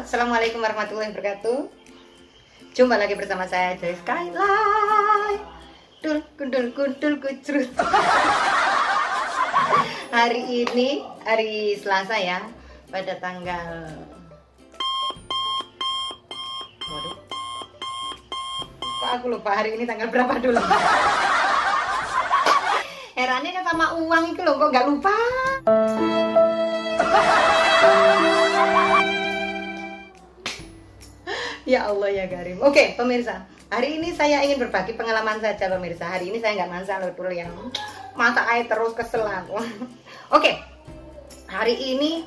Assalamualaikum warahmatullahi wabarakatuh. Jumpa lagi bersama saya dari Skyline. Dul kundul kundul kucrut. Hari ini hari Selasa ya, pada tanggal waduh, kok aku lupa hari ini tanggal berapa dulu. Herannya kan sama uang itu loh, kok nggak lupa. Ya Allah ya Karim. Oke pemirsa, hari ini saya ingin berbagi pengalaman saja pemirsa. Hari ini saya nggak masak loh dulu yang mata air terus kesel aku. Oke, hari ini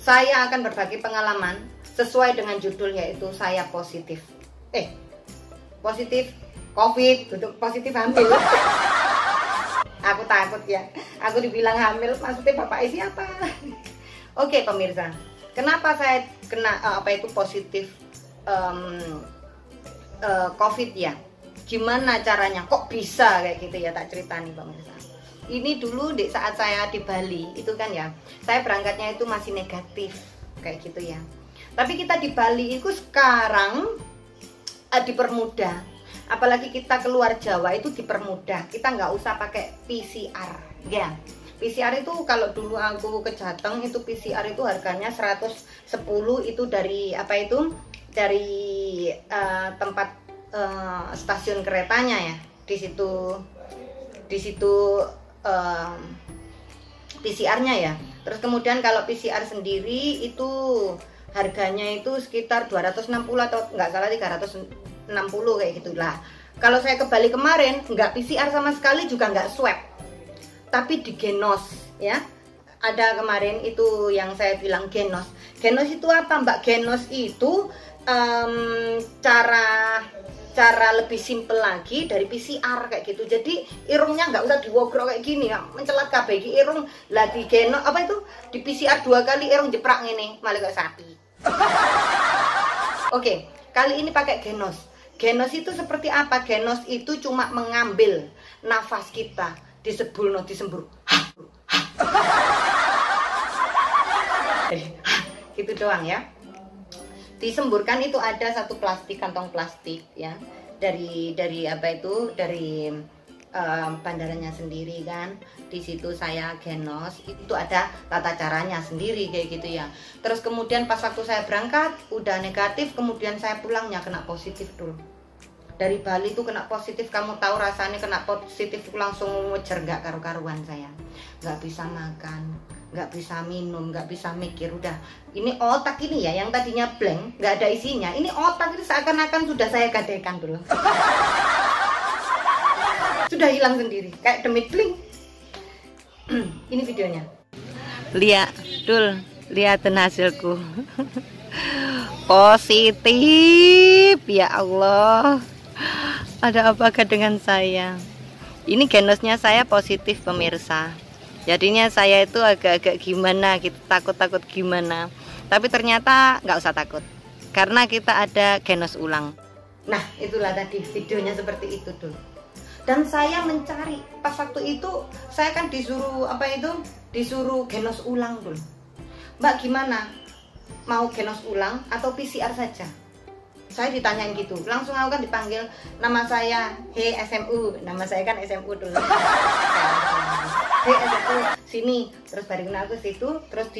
saya akan berbagi pengalaman sesuai dengan judul, yaitu saya positif. Positif COVID, untuk positif hamil. Aku takut ya, aku dibilang hamil, maksudnya bapak siapa? Oke pemirsa, kenapa saya kena positif COVID ya? Gimana caranya? Kok bisa kayak gitu ya? Tak cerita nih pemirsa. Ini dulu di saat saya di Bali itu kan ya, saya berangkatnya itu masih negatif kayak gitu ya. Tapi kita di Bali itu sekarang dipermudah, apalagi kita keluar Jawa itu dipermudah. Kita nggak usah pakai PCR ya. PCR itu kalau dulu aku ke Jateng itu PCR itu harganya 110, itu dari dari tempat stasiun keretanya ya, di situ PCR-nya ya. Terus kemudian kalau PCR sendiri itu harganya itu sekitar 260 atau nggak salah 360 kayak gitulah. Kalau saya ke Bali kemarin nggak PCR sama sekali, juga nggak swab, tapi di genos ya. Ada kemarin itu yang saya bilang genos. Genos itu apa Mbak? Genos itu cara lebih simpel lagi dari PCR kayak gitu. Jadi irungnya nggak usah diwogrok kayak gini ya, mencelat KBG irung lagi genos apa itu di PCR 2 kali irung jeprak ini malah kayak sapi. Oke, kali ini pakai genos. Genos itu seperti apa? Genos itu cuma mengambil nafas kita, disembur. Gitu doang ya. Disemburkan itu ada satu kantong plastik ya, dari bandaranya sendiri kan. Di situ saya genos, itu ada tata caranya sendiri kayak gitu ya. Terus kemudian pas waktu saya berangkat udah negatif, kemudian saya pulangnya kena positif dulu. Dari Bali itu kena positif, kamu tahu rasanya kena positif langsung ngejar, nggak karu-karuan saya. Nggak bisa makan, nggak bisa minum, nggak bisa mikir. Udah, ini otak ini ya yang tadinya blank, nggak ada isinya, ini otak itu seakan-akan sudah saya gadaikan dulu. Sudah hilang sendiri kayak demit bling. Ini videonya. Lihatin hasilku. Positif, ya Allah. Ada apakah dengan saya? Ini genosnya saya positif pemirsa. Jadinya saya itu agak-agak gimana gitu, takut-takut gimana. Tapi ternyata nggak usah takut, karena kita ada genos ulang. Nah itulah tadi videonya seperti itu dulu. Dan saya mencari, pas waktu itu saya kan disuruh genos ulang dulu. Mbak gimana? Mau genos ulang atau PCR saja? Saya ditanyain gitu, langsung aku kan dipanggil nama saya, hei SMU, nama saya kan SMU dulu. Hei SMU, sini. Terus barikin aku situ, terus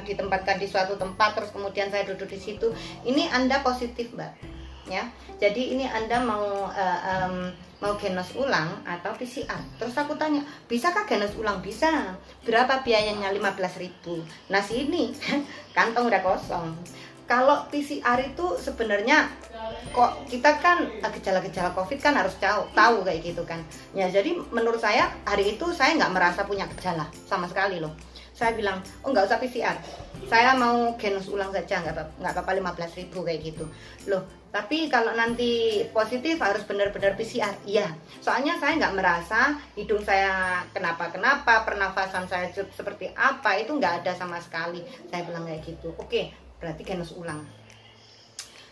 ditempatkan di suatu tempat, terus kemudian saya duduk di situ. Ini Anda positif Mbak, ya. Jadi ini Anda mau genos ulang atau PCR. Terus aku tanya, bisakah genos ulang? Bisa. Berapa biayanya? 15.000. Nah sini kantong udah kosong. Kalau PCR itu sebenarnya kok kita kan gejala-gejala COVID kan harus tahu kayak gitu kan ya. Jadi menurut saya hari itu saya nggak merasa punya gejala sama sekali loh. Saya bilang, oh nggak usah PCR, saya mau genos ulang saja, nggak apa-apa 15.000 kayak gitu loh. Tapi kalau nanti positif harus benar-benar PCR. Iya, soalnya saya nggak merasa hidung saya kenapa-kenapa, pernafasan saya seperti apa, itu nggak ada sama sekali. Saya bilang kayak gitu. Oke, berarti genos ulang.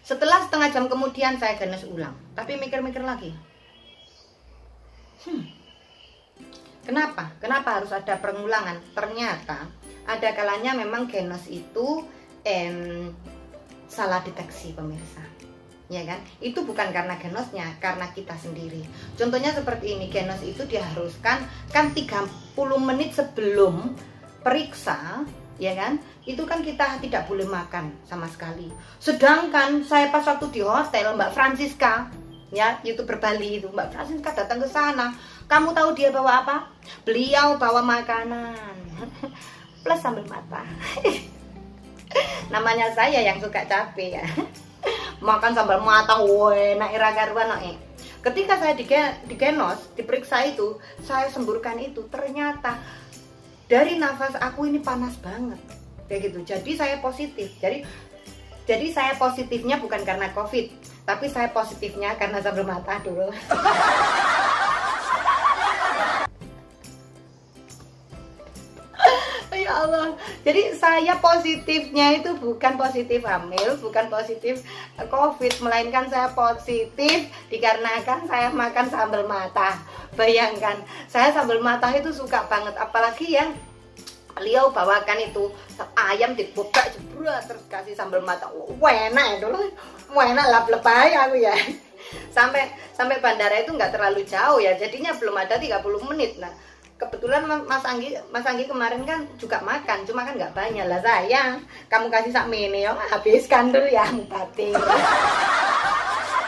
Setelah setengah jam kemudian saya genos ulang, tapi mikir-mikir lagi, kenapa harus ada pengulangan? Ternyata ada kalanya memang genos itu salah deteksi pemirsa, ya kan? Itu bukan karena genosnya, karena kita sendiri. Contohnya seperti ini, genos itu diharuskan kan 30 menit sebelum periksa, ya kan? Itu kan kita tidak boleh makan sama sekali. Sedangkan saya pas waktu di hotel, Mbak Francisca, ya, YouTuber Bali itu, Mbak Francisca datang ke sana. Kamu tahu dia bawa apa? Beliau bawa makanan plus sambal mata. Namanya saya yang suka capek ya. Makan sambal mata, enak ira-karuan. Ketika saya di genos, diperiksa itu, saya semburkan itu, ternyata dari nafas aku ini panas banget, kayak gitu. Jadi saya positif. Jadi saya positifnya bukan karena COVID, tapi saya positifnya karena sambal mata dulu. Ya Allah, jadi saya positifnya itu bukan positif hamil, bukan positif COVID, melainkan saya positif dikarenakan saya makan sambal mata. Bayangkan, saya sambal mata itu suka banget, apalagi yang beliau bawakan itu ayam dibobak jebret terus kasih sambal mata. Enak ya dulu, enak lap-lepai aku ya. Sampai bandara itu nggak terlalu jauh ya, jadinya belum ada 30 menit. Nah, kebetulan Mas Anggi kemarin kan juga makan, cuma kan nggak banyak lah. Sayang, kamu kasih sak mene yo, habiskan dulu ya Bupati.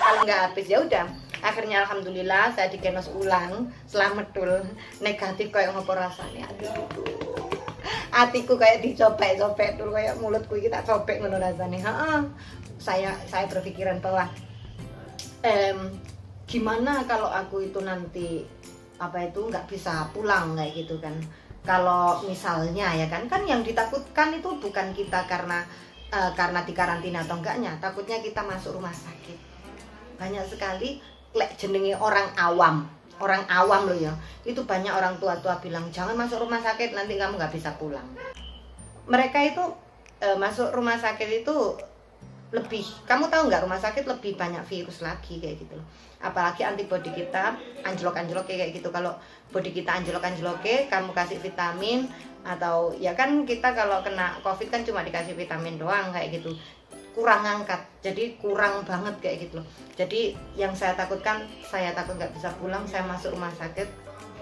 Kalau nggak habis ya udah. Akhirnya alhamdulillah saya digenos ulang, selamat dul. Negatif kayak ngopo rasanya. Aduh. Hatiku kayak dicopek-copek dulu, kayak mulutku kita copek ngono rasanya. Saya berpikiran bahwa gimana kalau aku itu nanti nggak bisa pulang kayak gitu kan. Kalau misalnya ya kan yang ditakutkan itu bukan kita karena dikarantina atau enggaknya, takutnya kita masuk rumah sakit. Banyak sekali jenenge orang awam loh ya, itu banyak orang tua bilang jangan masuk rumah sakit, nanti kamu nggak bisa pulang. Mereka itu masuk rumah sakit itu lebih, kamu tahu nggak, rumah sakit lebih banyak virus lagi kayak gitu. Apalagi antibodi kita anjlok kayak gitu. Kalau body kita anjlok kamu kasih vitamin, atau ya kan kita kalau kena COVID kan cuma dikasih vitamin doang kayak gitu, kurang ngangkat, jadi kurang banget kayak gitu. Jadi yang saya takut nggak bisa pulang, saya masuk rumah sakit,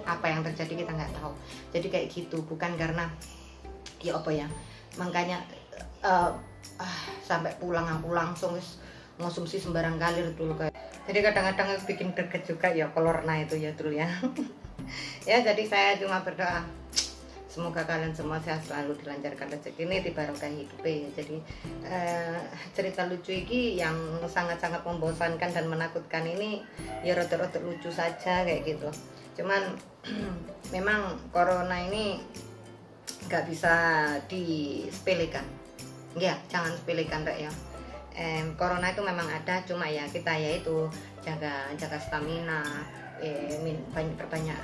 apa yang terjadi kita nggak tahu. Jadi kayak gitu, bukan karena ya apa ya, makanya sampai pulang aku langsung ngonsumsi sembarang kali dulu kayak. Jadi kadang-kadang bikin greget juga ya corona itu ya dulu ya. Ya jadi saya cuma berdoa semoga kalian semua sehat selalu, dilancarkan rezeki ini, dibarokah hidupnya. Jadi cerita lucu ini yang sangat-sangat membosankan dan menakutkan ini ya rada-rada lucu saja kayak gitu. Cuman memang corona ini nggak bisa disepelekan. Ya, jangan sepelekan rek ya. Corona itu memang ada, cuma ya kita ya itu jaga stamina, perbanyak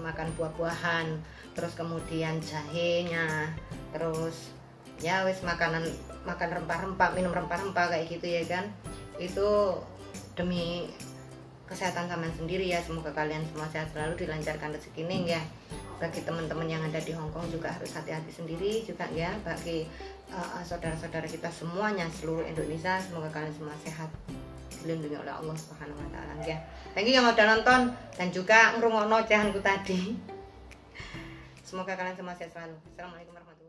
makan buah-buahan, terus kemudian jahenya, terus ya wis makan rempah-rempah, minum rempah-rempah kayak gitu ya kan. Itu demi kesehatan sampean sendiri ya. Semoga kalian semua sehat selalu, dilancarkan rezeki nih ya. Bagi teman-teman yang ada di Hongkong juga harus hati-hati sendiri juga ya. Bagi saudara-saudara kita semuanya seluruh Indonesia, semoga kalian semua sehat, dilindungi oleh Allah Subhanahu wa taala ya. Thank you yang udah nonton dan juga ngrungokno ocehanku tadi. Semoga kalian semua sehat selalu. Assalamualaikum warahmatullahi wabarakatuh.